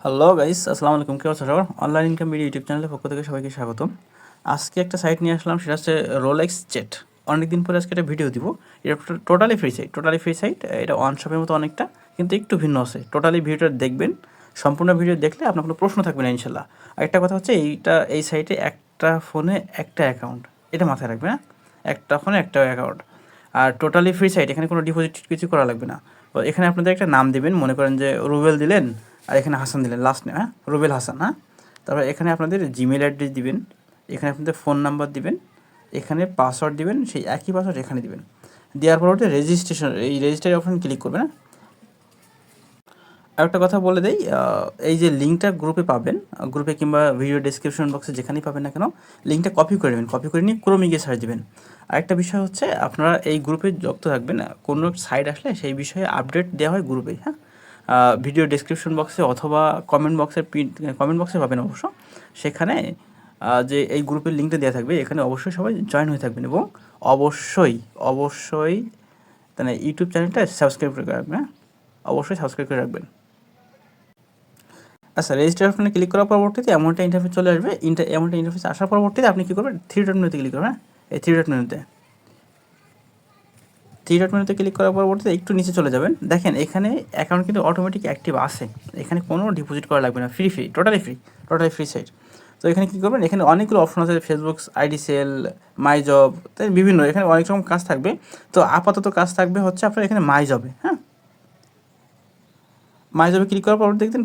Hello guys, আসসালামু আলাইকুম। কেমন আছো সবার? অনলাইন ইনকাম ভিডিও ইউটিউব চ্যানেলের পক্ষ থেকে সবাইকে স্বাগতম। আজকে একটা সাইট নিয়ে আসলাম, সেটা হচ্ছে রোলেক্স জেট। অনেকদিন পরে আজকে একটা ভিডিও দিব। এটা টোটালি ফ্রি সাইট। এটা ওয়ান শপের মতো অনেকটা, কিন্তু একটু ভিন্ন আছে। টোটালি ভিডিওটা দেখবেন, সম্পূর্ণ ভিডিও দেখলে আপনার কোনো প্রশ্ন থাকবে না ইনশাল্লাহ। আর একটা কথা হচ্ছে, এই সাইটে একটা ফোনে একটা অ্যাকাউন্ট, এটা মাথায় রাখবে না। একটা ফোনে একটা অ্যাকাউন্ট, আর টোটালি ফ্রি সাইট। এখানে কোনো ডিপোজিট কিছু করা লাগবে না। তো এখানে আপনাদের একটা নাম দেবেন, মনে করেন যে রুবেল দিলেন, আর এখানে হাসান দিলেন লাস্ট নেম, হ্যাঁ, রুবেল হাসান, হ্যাঁ। তারপর এখানে আপনাদের জিমেল অ্যাড্রেস দিবেন, এখানে আপনাদের ফোন নাম্বার দিবেন, এখানে পাসওয়ার্ড দিবেন, সেই একই পাসওয়ার্ড এখানে দিবেন। দেওয়ার পরবর্তী রেজিস্ট্রেশন, এই রেজিস্টার অপশন ক্লিক করবেন। আর একটা কথা বলে দেই, এই যে লিঙ্কটা গ্রুপে পাবেন, গ্রুপে কিংবা ভিডিও ডেসক্রিপশন বক্সে যেখানেই পাবেন না কেন, লিঙ্কটা কপি করে নেবেন। কপি করে নিয়ে ক্রোমে গিয়ে সার্চ দেবেন। আরেকটা বিষয় হচ্ছে, আপনারা এই গ্রুপে যুক্ত থাকবেন, কোনো সাইট আসলে সেই বিষয়ে আপডেট দেওয়া হয় গ্রুপেই, হ্যাঁ। ভিডিও ডেসক্রিপশন বক্সে অথবা কমেন্ট বক্সে পাবেন অবশ্য। সেখানে যে এই গ্রুপের লিঙ্কটা দেওয়া থাকবে, এখানে অবশ্যই সবাই জয়েন হয়ে থাকবেন, এবং অবশ্যই তাহলে ইউটিউব চ্যানেলটা সাবস্ক্রাইব করে রাখবেন, হ্যাঁ। অবশ্যই সাবস্ক্রাইব করে রাখবেন। আচ্ছা, রেজিস্টার অপশনে ক্লিক করার পরবর্তীতে এমনটা ইন্টারফেস চলে আসবে। এমনটা ইন্টারফেস আসার পরবর্তীতে আপনি কী করবেন, থ্রি ডট মেনুতে ক্লিক করবেন, হ্যাঁ। এই থ্রি ডট মেনুতে ক্লিক করার পরবর্তীতে একটু নিচে চলে যাবেন। দেখেন এখানে অ্যাকাউন্ট কিন্তু অটোমেটিক অ্যাক্টিভ আছে। এখানে কোনো ডিপোজিট করা লাগবে না, টোটালি ফ্রি সাইট। তো এখানে কী করবেন, এখানে অনেকগুলো অপশন আছে, Facebook ID sell, my job, তাই বিভিন্ন, এখানে অনেক রকম কাজ থাকবে। তো আপাতত কাজ থাকবে হচ্ছে আপনার এখানে মাই জবে, হ্যাঁ। মাই জবে ক্লিক করার পর দেখতেন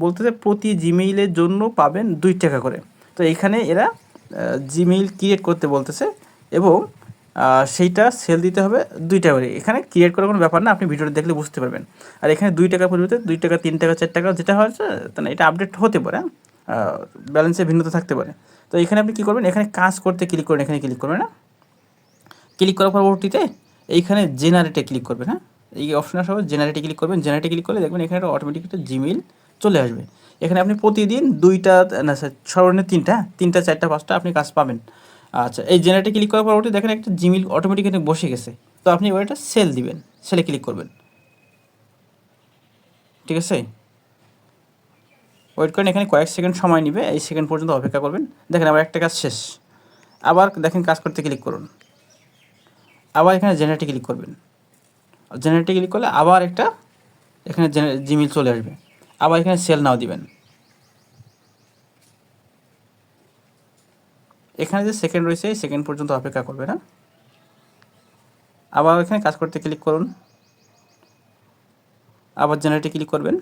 বলতেছে প্রতি জিমেইলের জন্য পাবেন 2 টাকা করে। তো এইখানে এরা জিমেইল ক্রিয়েট করতে বলতেছে, এবং সেইটা সেল দিতে হবে 2 টাকা করে। এখানে ক্রিয়েট করার কোনো ব্যাপার না, আপনি ভিডিওটা দেখলে বুঝতে পারবেন। আর এখানে 2 টাকার পরিবর্তে 2 টাকা, 3 টাকা, 4 টাকা যেটা হচ্ছে, তাহলে এটা আপডেট হতে পারে, ব্যালেন্সে ভিন্নতা থাকতে পারে। তো এখানে আপনি কী করবেন, এখানে কাজ করতে ক্লিক করেন, এখানে ক্লিক করবেন না। ক্লিক করার পরবর্তীতে এইখানে জেনারেটে ক্লিক করবেন, হ্যাঁ। এই অপশনের সবাই জেনারেটে ক্লিক করবেন। জেনারেটে ক্লিক করলে দেখবেন এখানে একটা অটোমেটিক একটা জিমেইল চলে আসবে। এখানে আপনি প্রতিদিন 2টা, না স্যার, সর্বনিম্ন 3টা, 3টা, 4টা, 5টা আপনি কাজ পাবেন। আচ্ছা, এই জেনারেটে ক্লিক করার পরবর্তী দেখেন একটা জিমেইল অটোমেটিক এখানে বসে গেছে। তো আপনি ওইটা সেল দিবেন, সেলে ক্লিক করবেন, ঠিক আছে। ওয়েট করেন, এখানে কয়েক সেকেন্ড সময় নেবে, এই সেকেন্ড পর্যন্ত অপেক্ষা করবেন। দেখেন আবার একটা কাজ শেষ। আবার দেখেন কাজ করতে ক্লিক করুন, আবার এখানে জেনারেটে ক্লিক করবেন। জেনারেটে ক্লিক করলে আবার একটা এখানে জিমেইল চলে আসবে। আবার এখানে সেল নাও দিবেন। এখানে যে সেকেন্ড রয়েছে, এই সেকেন্ড পর্যন্ত অপেক্ষা করবে না। আবার এখানে কাজ করতে ক্লিক করুন, আবার জেনারেটে ক্লিক করবেন,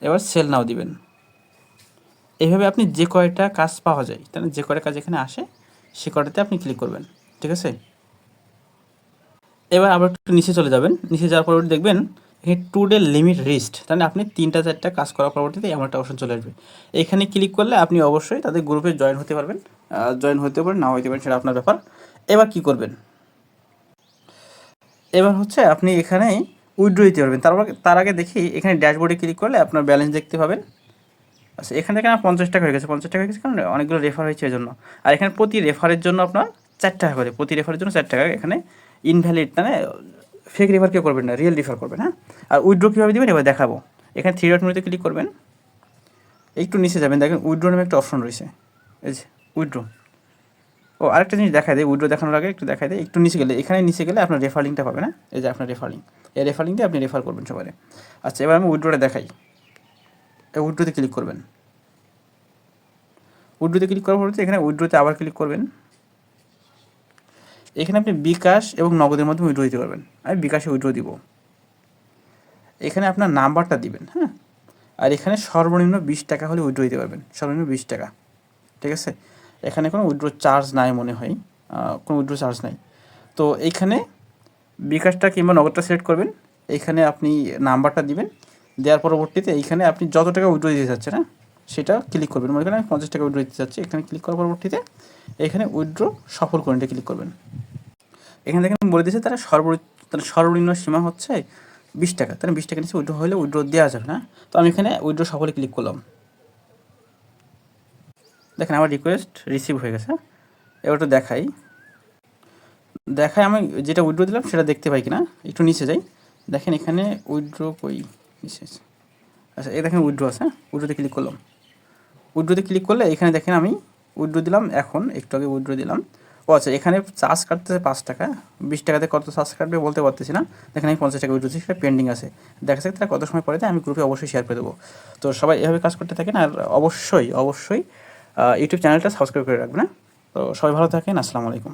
এবার সেল নাও দিবেন। এইভাবে আপনি যে কয়টা কাজ পাওয়া যায়, তাহলে যে কয়টা কাজ এখানে আসে, সে কয়টাতে আপনি ক্লিক করবেন, ঠিক আছে। এবার আবার একটু নিচে চলে যাবেন। নিচে যাওয়ার পর দেখবেন এখানে টুডে লিমিট রিস্ট, তাহলে আপনি 3টা 4টা কাজ করার পরবর্তীতে এমন একটা অপশন চলে আসবে। এখানে ক্লিক করলে আপনি অবশ্যই তাদের গ্রুপে জয়েন হতে পারবেন। জয়েন হতে পারেন, না হতে পারেন, সেটা আপনার ব্যাপার। এবার কি করবেন, এবার হচ্ছে আপনি এখানে উইথড্র দিতে পারবেন। তার আগে দেখি এখানে ড্যাশবোর্ডে ক্লিক করলে আপনার ব্যালেন্স দেখতে পাবেন। আচ্ছা, এখান থেকে আমার 50 টাকা হয়ে গেছে। 50 টাকা হয়ে গেছে কারণ অনেকগুলো রেফার হয়েছে এই জন্য। আর এখানে প্রতি রেফারের জন্য আপনার 4 টাকা করে, প্রতি রেফারের জন্য 4 টাকা। এখানে ইনভ্যালিড, মানে ফেক রেফার কেউ করবেন না, রিয়েল রেফার করবেন, হ্যাঁ। আর উইথড্র কীভাবে দেবেন এবার দেখাবো। এখানে থ্রি ডট মেনুতে ক্লিক করবেন, একটু নিচে যাবেন, দেখেন উইথড্র নামে একটা অপশন রয়েছে, এই যে উইথড্র। ও, আরেকটা জিনিস দেখা দেয়, উইথড্র দেখানোর আগে একটু দেখা দেয়, একটু নিচে গেলে, এখানে নিচে গেলে আপনার রেফার লিঙ্কটা পাবেন, না, এই যে আপনার রেফার লিঙ্ক, এই রেফার লিঙ্কটা আপনি রেফার করবেন সবাই। আচ্ছা, এবার আমি উইথড্রটা দেখাই। এই উইথড্রতে ক্লিক করবেন। উইথড্রতে ক্লিক করার পরে এখানে উইথড্রতে আবার ক্লিক করবেন। এখানে আপনি বিকাশ এবং নগদের মাধ্যমে উইথড্র দিতে পারবেন। আমি বিকাশে উইথড্র দিব। এখানে আপনার নাম্বারটা দিবেন, হ্যাঁ। আর এখানে সর্বনিম্ন 20 টাকা হলে উইথড্র দিতে পারবেন, সর্বনিম্ন 20 টাকা, ঠিক আছে। এখানে কোনো উইথড্র চার্জ নাই মনে হয়, কোনো উইথড্র চার্জ নাই। তো এইখানে বিকাশটা কিংবা নগদটা সিলেক্ট করবেন। এইখানে আপনি নাম্বারটা দিবেন। দেওয়ার পরবর্তীতে এইখানে আপনি যত টাকা উইথড্র দিতে চাচ্ছেন, হ্যাঁ, সেটা ক্লিক করবেন। মনে করেন আমি 50 টাকা উইথড্র দিতে চাচ্ছি। এখানে ক্লিক করার পরবর্তীতে এখানে উইথড্র সফল করে এটা ক্লিক করবেন। এখানে দেখেন বলে দিয়েছে তারা সর্বনিম্ন সীমা হচ্ছে 20 টাকা, তাহলে 20 টাকা নিচে উইথড্র হলে উইথড্র দেওয়া যাবে না। তো আমি এখানে উইথড্র সফলে ক্লিক করলাম। দেখেন আমার রিকোয়েস্ট রিসিভ হয়ে গেছে। এবার তো দেখাই আমি যেটা উইথড্র দিলাম সেটা দেখতে পাই কিনা। একটু নিচে যাই, দেখেন এখানে উইথড্র কই নিচে, আচ্ছা এই দেখেন উইথড্র আছে, উইথড্রোতে ক্লিক করলাম। উইথড্রোতে ক্লিক করলে এখানে দেখেন আমি উইথড্রো দিলাম, এখন একটু আগে উইথড্রো দিলাম। ও আচ্ছা, এখানে চার্জ কাটতেছে 5 টাকা, 20 টাকাতে কত চার্জ কাটবে বলতে পারতেছি না। দেখেন আমি 50 টাকা উইথড্রো দিচ্ছি, সেটা পেন্ডিং আছে। দেখা যাক তারা কত সময় পরে দেয়, আমি গ্রুপে অবশ্যই শেয়ার করে দেবো। তো সবাই এভাবে কাজ করতে থাকেন, আর অবশ্যই ইউটিউব চ্যানেলটা সাবস্ক্রাইব করে রাখবেন। তো সবাই ভালো থাকেন, আসসালামু আলাইকুম।